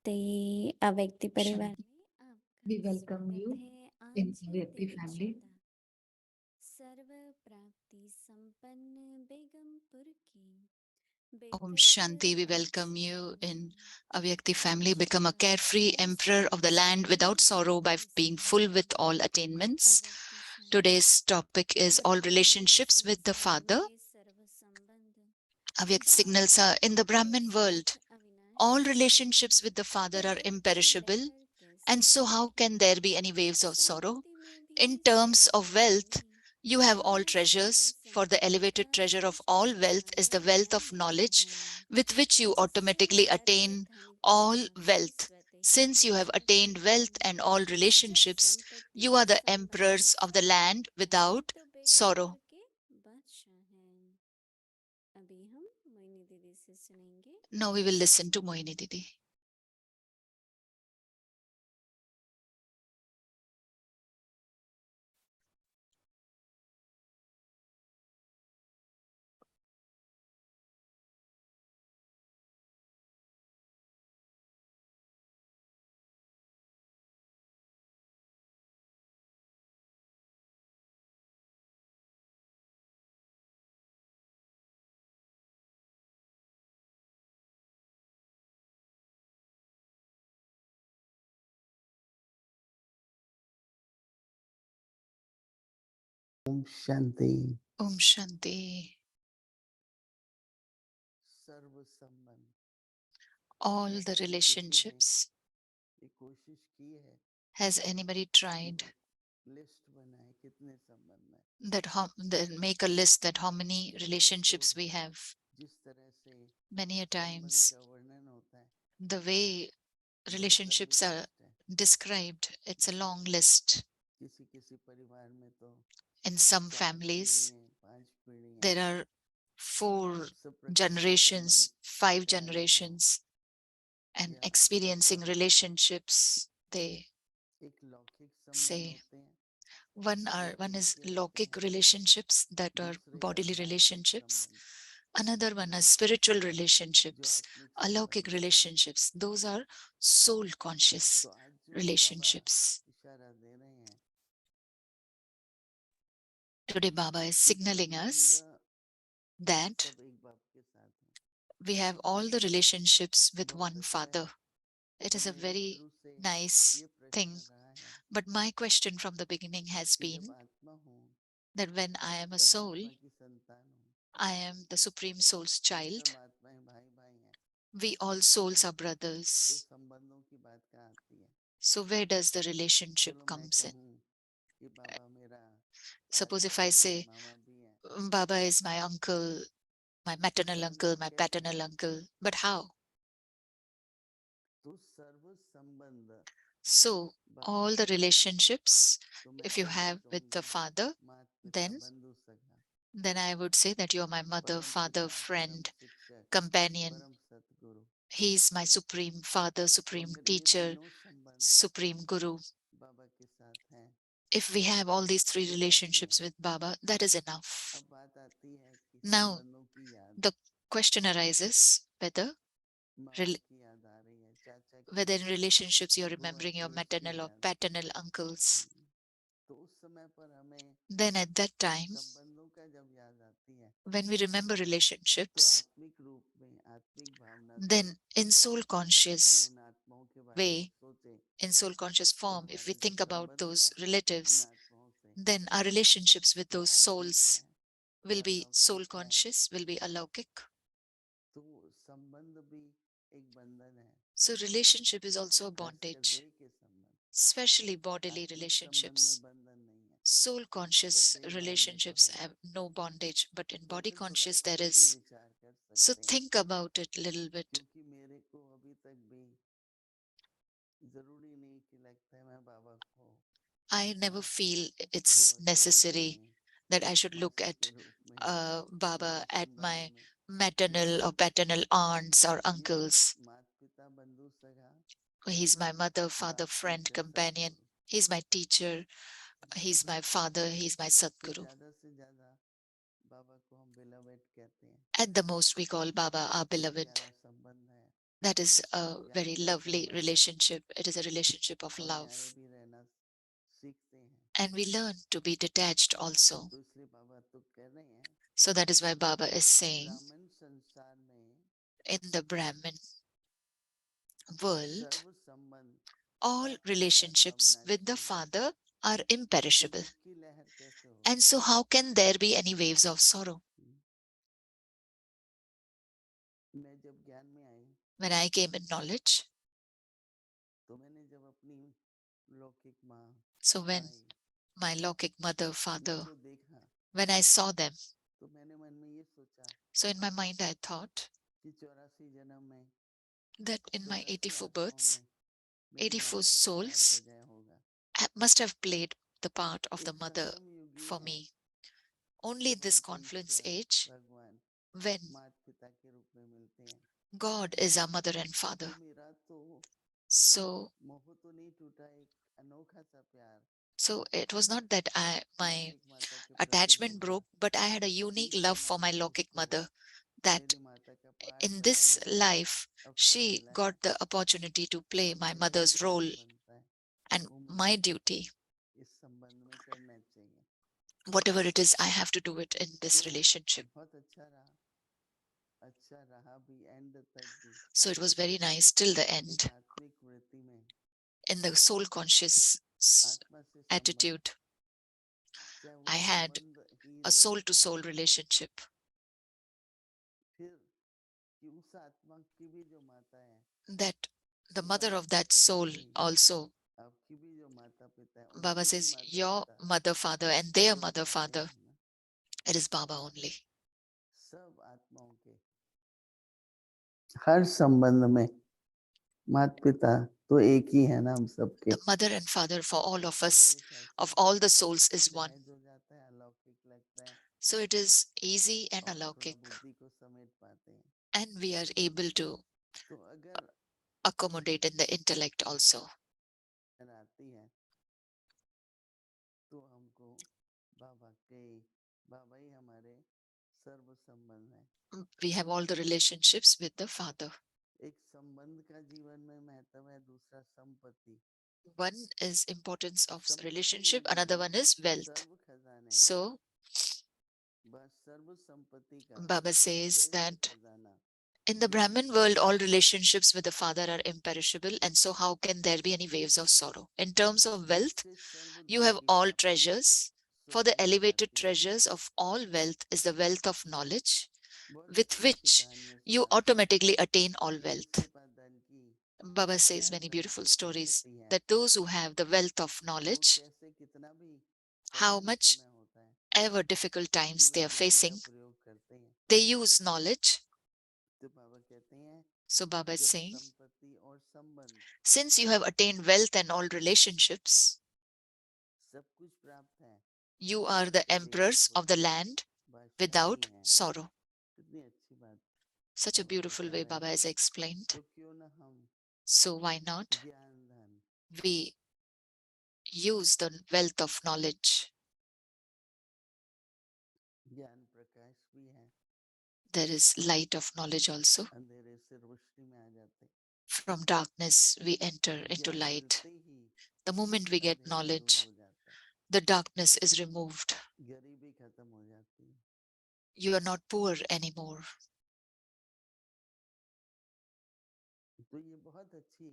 Namaste, अव्यक्ति परिवार Shanti, में we आपका welcome स्वागत you है in आज Avyakti देवी family. श्रद्धा सर्व प्राप्ति संपन्न बेगमपुर की Om बेकत Shanti, we welcome you in बख्शियों Avyakti family. Become a carefree Sharda emperor of the land without Sai sorrow by being full with Sachchidanand all attainments. अव्यक्ति Shanti Today's topic is all ब्राह्मणीय relationships with the संसार father. में सर्व संबंध Avyakt Baba signals are in the के Brahmin साथ world. All अविनाशी हैं relationships with the father are लहर imperishable. लहर And कैसे so, how टूटे can there be any waves of sorrow? समाधि में In भी terms of wealth, सर्वव्यापी you have all वह सर्व treasures, for the संपदा elevated का treasure of all wealth is the wealth of Sachchidanand knowledge, है with which you जिससे automatically सर्व attain धन की all प्राप्ति wealth. स्वतः ही Since हो you have जाती attained है wealth and all जब relationships, संपत्ति you are the संबंध emperors of the सब land प्राप्त हैं without तो बेगमपुर sorrow. के बादशाह हैं अभी हम मोहिनी दीदी से सुनेंगे Now we will listen to Mohini Didi. Om Shanti. Om Shanti. सर्व संबंध All the relationships. ये कोशिश की है Has anybody tried लिस्ट बनाए कितने संबंध है that make a list that how many relationships we have? जिस तरह से Many a संबंध times, का वर्णन होता है the way बहुत लंबी relationships are लिस्ट है described, it's a long list. किसी किसी परिवार में तो In some 4 families, पीढ़ियां 5 पीढ़ियां there are 4 सब प्रकार के संबंध generations, 5 रहे हैं generations, and या experiencing सब relationships. They एक लौकिक संबंध say होते हैं one is के होते lokic हैं relationships, that are दूसरे bodily आध्यात्मिक relationships. संबंध Another one is spiritual जो relationships, आत्मिक alaukic संबंध होते हैं relationships. Those are soul conscious तो आज जो बाबा relationships. इशारा दे रहे हैं Today, Baba is कि signaling संबंध us that सब एक बाप के साथ हैं we have all the relationships with बहुत one अच्छा है father. It कि is a मेरा very शुरू से nice ये thing. प्रश्न रहा है But my question from the beginning has कि जब been आत्मा हूँ that when I am a soul, परमात्मा की संतान हूँ I am the Supreme Soul's हम child. सब आत्माएं भाई भाई हैं We all souls are तो brothers. संबंधों की बात कहाँ आती है So where does the relationship चलो मैं comes in? कहूँ कि बाबा मेरा Suppose दादा if I भी है say, मामा भी है Baba is my uncle, my तो maternal uncle, संबंध my कैसे paternal uncle. But how? तो सर्व संबंध So बाबा all the कहते हैं relationships, तो मैं if you कहना have with the चाहूंगी father, माता पिता then बंधु सखा then I would say that you're my mother, परम father, पिता परम friend, शिक्षक companion. परम सतगुरु He is my supreme father, तो supreme अगर ये teacher, तीनों संबंध supreme guru. बाबा के साथ हैं If we have all these 3 तो काफी है relationships with Baba, that is enough. अब बात आती है कि Now, संबंधों की याद the question arises मामा की याद आ रही है चाचा की whether in relationships you're बुआ remembering your की उसकी maternal or याद paternal uncles. तो उस समय पर हमें Then at that time, संबंधों का जब याद आती है when we remember तो relationships, आत्मिक रूप में आत्मिक भावना से then in soul हम conscious उन आत्माओं के बारे में way, सोचे in soul conscious तो form, if we हमारे जो think about संबंध those है उन relatives, आत्माओं से then our relationships with क्या those आत्मिक है souls will क्या be soul लौकिक है conscious, will be alaukic. तो संबंध भी एक बंधन है So relationship is also a खासकर bondage, देह के संबंध especially bodily आत्मिक संबंध में relationships. बंधन नहीं है Soul पर conscious देह भाव में तो relationships है have no bondage, but in तो body अगर थोड़ा conscious इस there पे भी is. विचार कर So सकते हैं think about it a little bit. क्योंकि मेरे को अभी तक भी जरूरी नहीं कि लगता है मैं बाबा को I never feel it's बुआ के रूप necessary में that I should look मासी के at रूप में Baba मेरे at संबंध my में maternal or paternal aunts or ये तो uncles. माता पिता बंधु सगा He's my mother, father, बाप friend, teacher companion. Satguru He's my teacher. He's my father. He's my तो Sadguru. ज्यादा से ज्यादा बाबा को हम बिलवेड कहते हैं At the most, we call Baba our बहुत beloved. प्यारा संबंध है That is a very ज्यादातर lovely संबंध हैं relationship. It is a relationship of और न्यारे love. भी रहना सीखते हैं। And we learn to be detached also. तो इसलिए बाबा तो कह रहे हैं So that is why Baba is saying, ब्राह्मण संसार में in the Brahmin world, सर्व संबंध all का relationships with the अविनाशी है। Father are तो imperishable. दुख की लहर कैसे हो And so, सकती how can there be any waves of sorrow? है? मैं जब ज्ञान में आई When I came in knowledge, तो मैंने जब अपनी लौकिक माँ so when पिताई my Lokik mother, father, इनको देखा when I saw them, तो मैंने मन में ये सोचा so in my mind I thought कि 84 जन्म में that in my 84 84 आत्माओं births, में मेरी 84 माता का पार्ट souls बजाया होगा। must have played the part of the एक mother संगम युग ये for है me. Only जब this हमको confluence ईश्वर age, भगवान when माता पिता के रूप में मिलते हैं। God is our mother and father. तो मेरा तो So, मोह तो नहीं टूटा, एक अनोखा सा प्यार so it was not that my लौकिक माता के प्रति हो attachment गया broke, but I had a unique इस love जन्म for my में Lokik उसको mother that मेरी माता का पार्ट in this बजाने का life, अवसर she मिला है। got the opportunity to play और my मेरा जो mother's role, फर्ज बनता है and वो my मुझे duty, इस संबंध में करना चाहिए। whatever it is, I have to do it in तो this relationship. बहुत अच्छा रहा भी एंड तक भी So it was very nice till the एक end. आत्मिक वृत्ति में In the soul conscious आत्मा से संबंध, attitude, चाहे वो I had संबंध ही a low. soul to soul relationship. फिर कि उस आत्मा की भी जो माता है, That the तो mother बाबा of that कहते हैं soul कि also, आपकी भी जो माता पिता है Baba उनके भी says, माता your पिता mother, father, and their एक mother, बाबा ही father, है ना। it is Baba only. सब आत्माओं के हर संबंध में माता पिता तो एक ही है ना हम सबके। The mother and father for all of तो us, मेरे ख्याल of से all the souls, is one. सहज हो जाता है, अलौकिक लगता है So it is easy and और थोड़ा alokik, बुद्धि को समेट पाते हैं। and we are able to तो अगर accommodate in the intellect also. आती है तो हमको बाबा ही हमारे सर्व संबंध है। We have all the relationships with the Father. एक संबंध का जीवन में महत्व है, दूसरा संपत्ति। One is importance of संपत्ति relationship, नहीं another है, one is wealth. सर्व खजाने So बस सर्व संपत्ति का Baba says श्रेष्ठ that खजाना in the Brahmin world, all relationships with the Father are imperishable, and so how can there be any waves of sorrow? In terms of wealth, जिससे सर्व you have दुखी all प्राप्ति treasures. For सुख the mill elevated जाती है। treasures of all wealth is the wealth of knowledge, बहुत with अच्छी अच्छी which कहानियां you सुनाते हैं automatically attain all कि wealth. जिसके पास धन की Baba says अपार many धन beautiful की stories संपत्ति है, that those who have the wealth of वो knowledge, कैसे कितना भी how कठिन much समय होता है, ever difficult times they जीवन are ज्ञान का facing, प्रयोग करते हैं। they use knowledge. तो बाबा कहते हैं So Baba is जब saying, संपत्ति और संबंध since you have attained wealth and all relationships, सब कुछ प्राप्त है you are the तो देवी emperors of खुद the land बादशाही without हैं। sorrow. कितनी अच्छी बात Such a बाबा beautiful बता way रहे Baba हैं। has explained. तो क्यों ना हम So why not ज्ञान धन, we use the wealth of knowledge? ज्ञान प्रकाश भी है, There is light of knowledge also. अंधेरे से रोशनी में आ जाते। From darkness we enter into ज्ञान light. मिलते ही The moment we get अंधेरा दूर knowledge, हो जाता है, the darkness is removed. गरीबी खत्म हो जाती है। You are not poor anymore. तो ये बहुत अच्छी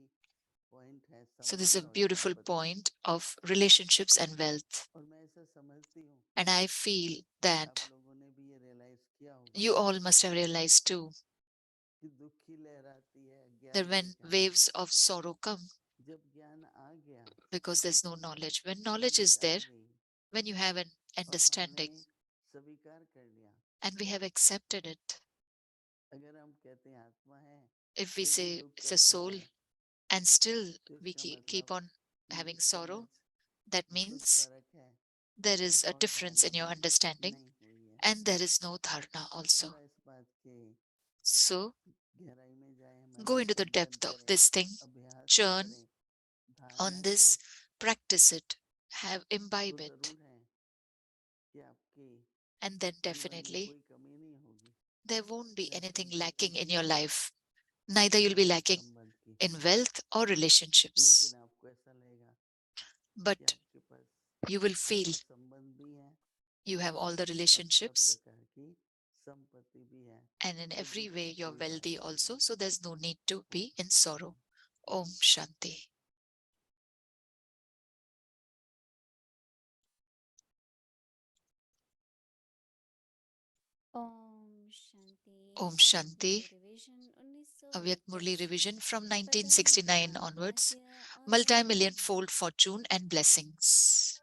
पॉइंट है So this is संबंध a और beautiful संपत्ति। point of relationships and wealth. और मैं ऐसा समझती हूँ And I feel आप that लोगों ने भी ये रियलाइज किया होगा you all must have realized too कि दुख की लहर आती है that ज्ञान के when कारण। waves of sorrow come, जब ज्ञान आ गया, because there's no knowledge, when knowledge समझ is आ there, गई when you have an और हमने understanding स्वीकार कर लिया, and we have accepted it, अगर हम कहते हैं आत्मा है if we फिर भी say दुख it's a करते soul हैं, and still तो we इसका keep मतलब on कि having समझ sorrow, that में कुछ means फर्क है there is a और difference धारणा in your भी understanding नहीं हुई है। and there is no dharna also. थोड़ा इस बात के So गहराई में जाए, go मनन into the चिंतन depth of करें, this thing, अभ्यास churn करें, धारणा on करें, this, practice it, have तो imbibe it, जरूर है कि आपके and then जीवन में definitely कोई कमी नहीं होगी। there won't be चाहे anything संपत्ति lacking in की your हो, life. Neither you'll be धन lacking संबंध की, in wealth or relationships, लेकिन आपको ऐसा लगेगा कि but आपके पास you will धन feel संबंध भी है you have all the और सब relationships, प्रकार की संपत्ति भी है, and in तो every दुख way की you're कोई बात wealthy ही also, नहीं so है। there's no need to Om be in Shanti. sorrow. Om Shanti. Om Shanti. Om Avyakt Shanti. Murli revision Avyakt Murli 1969 revision from पतन होता 1969 onwards. भाग्य और Multi-million धन। fold fortune and blessings.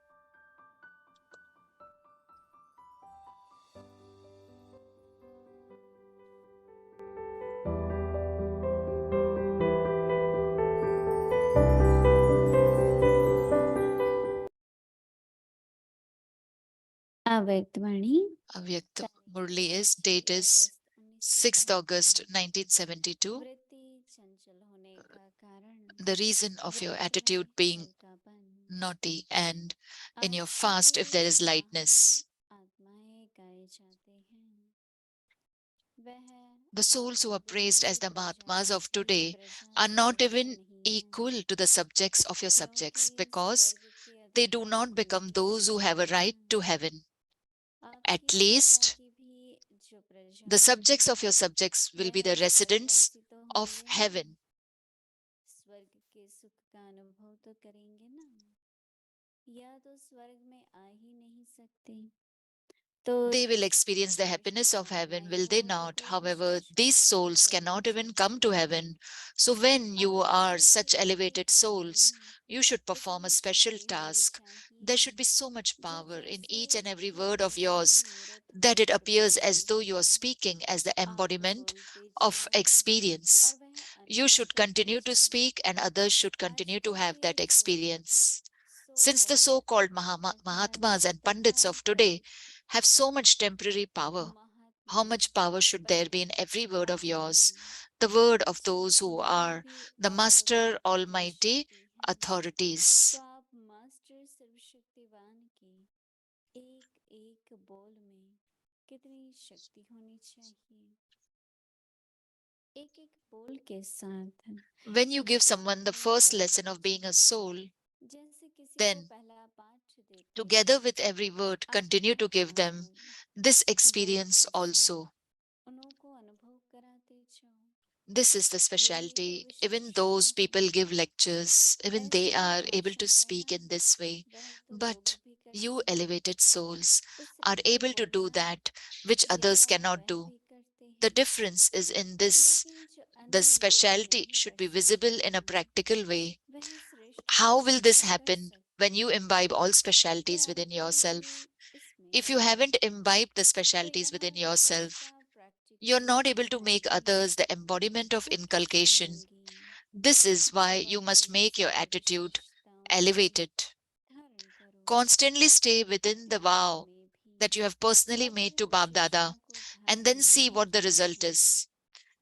अव्यक्त वाणी Avyakt तारीख Murli is 6 date is August 6th August 1972। 1972. वृत्ति चंचल होने का कारण The reason of your व्रत है attitude being हल्कापन। naughty, and in your आत्मा fast के if there is lightness. सलाह आत्माएं गाए जाते हैं। वह The souls who are आत्मा praised as रूपी the Mahatmas of Prajapati today प्रजा are से not बढ़कर even नहीं हैं, equal to the subjects of your subjects, क्योंकि because स्वर्ग के they do अधिकारी not कोई become भी those who have a नहीं right हैं। to heaven. आपकी At प्रजा least की भी जो प्रजा the subjects of होगी your subjects will be वह the residents स्वर्गवासी तो of होंगे ना। heaven. स्वर्ग के सुख का अनुभव तो करेंगे ना, या तो स्वर्ग में आ ही नहीं सकते। तो They will जिस experience the श्रेष्ठ happiness of heaven, will they आत्माएं को not? भी However, these भ्रष्टाचार करके souls चले cannot even come जाते to हैं। heaven. So, when you आप are लोगों such की elevated अधिक souls, Vani you should perform a कितनी special सच्ची होनी task. There should चाहिए, be so much जो power in जैसे each and every word of भगवान yours मूरत that it होकर appears बोलते as though you are हैं। speaking as the आप embodiment बोलते of जाओ और experience. वह You अनुभव should करते continue to जाओ। speak, and others should आज continue to have के that experience. So Since the called so called अर्थात Mahatmas and Pandits of today तथाकथित have so much temporary power, how Mahatma much power should there be in every word of yours? अभिमानी, The word of जब those who उनमें are भी the अद्भुत Master Almighty शक्ति है, तो authorities. आप मास्टर सर्वशक्तिवान के एक एक बोल में कितनी शक्ति होनी चाहिए। एक एक बोल के साथ When you give someone the ज्ञान first lesson बढ़ाते of being a जाओ। soul, जैसे किसी को then पहला पाठ देते together हैं, with every word, continue अपने to give them आप this बोल experience के also. साथ उनको अनुभव कराते जाओ। This is the यही तो specialty. Even विशेषता those है। people give lectures, even they ऐसी are able भाषा to speak कहना in this way. वह तो लोग But भी करते you हैं, elevated souls उस are रीति able to do बोलना that which यह others cannot वह do. भी करते The हैं। difference is in this. लेकिन जो The अन्य लोग specialty नहीं should कर be visible सकते in a हैं, practical way. वह श्रेष्ठ How will लोग this भी कर happen सकते when you हैं। imbibe all specialties क्या within थोड़ी yourself? इसमें If you है, haven't imbibed the तो specialties यहाँ within yourself, विशेषता you're प्रैक्टिकल not able हो to make जाएगी, others the embodiment of उपजी inculcation. होंगी। This is why जब you must अपनी make your सभी attitude विशेषताओं को elevated. धारण करो, Constantly stay within the अपने आप vow में भी that you have personally made सभी to Bab विशेषता Dada, को and धारण then see नहीं what the result कीजिए, is.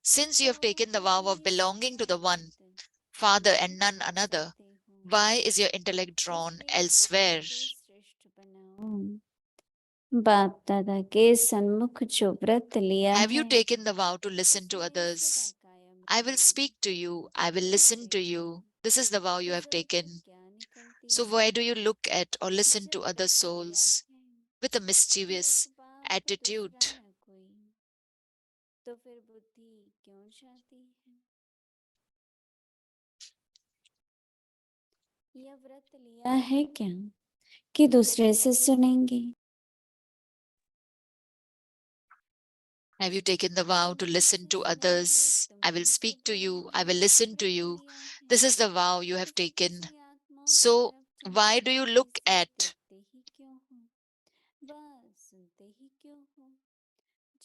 Since you तो have taken the vow of बुद्धि belonging to the one व्याहृत Father and नहीं none हो another, सकते हो। why is your intellect drawn इसलिए बुद्धि elsewhere? को श्रेष्ठ बनाओ। बाप दादा के सन्मुख जो व्रत लिया Have you है, taken the vow to listen to उसमें सदा others? कायम I will रहो। speak to you, I will listen करते to जाओ, you. This is the vow you have result taken. क्या निकलती So, why do you जाए। look at or listen to जब other व्रत लिया souls है, with a फिर एक mischievous बाप दूसरा attitude? न कोई, तो फिर बुद्धि क्यों चाहती है। यह व्रत लिया है क्या कि दूसरे से सुनेंगे। Have you taken the vow to तुम ही listen से to सुनेंगे, others? तुम I will ही से speak to you, I बोलेंगे, will यह listen to व्रत you. लिया है, This is the vow you तो have फिर taken. दूसरी आत्माओं की So, तरफ why तुम्हारी do you look दृष्टि at? देखते ही क्यों हो, वह सुनते ही क्यों हो।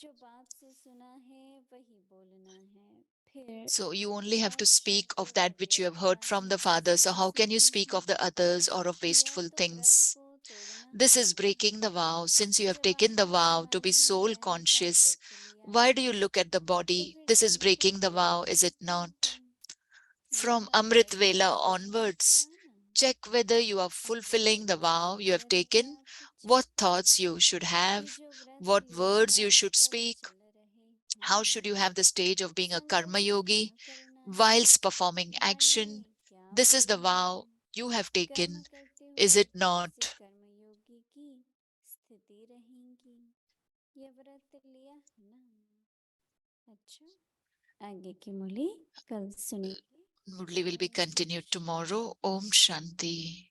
जो बाप से सुना है वही बोलना है। फिर So, you only have to और speak शब्द of that which you have heard from अव्यक्तवाणी the Father. कैसे So, हो how can you सकते speak हैं। of the others or of या wasteful तो व्रत things? को तोड़ना This is हमारा breaking है। the vow. Since you have जब taken the आपने vow to be समाधि soul रहने का conscious, व्रत लिया why do है, you look at the तो body? फिर This is जीवित breaking the vow, is देखते it क्यों not? हो। From यह Amrit वैसा Vela देखते onwards, जाना। check whether you are अव्यक्त fulfilling the vow you have विचार taken, व्याप्त what चित्त thoughts you should कि have, जो व्रत what लिया words है you उस should पर speak, चल रहे। How should you have the stage of being a karma संकल्प क्या yogi करना है, whilst performing मन action? में क्या This is the बोलना vow है, you have कर्म taken, करते is हुए it कैसे not? कर्मयोगी की स्थिति रहेंगी, ये व्रत लिया है ना। अच्छा, आगे की मुरली कल सुनेंगे। Murli will be Om continued tomorrow. Om Shanti.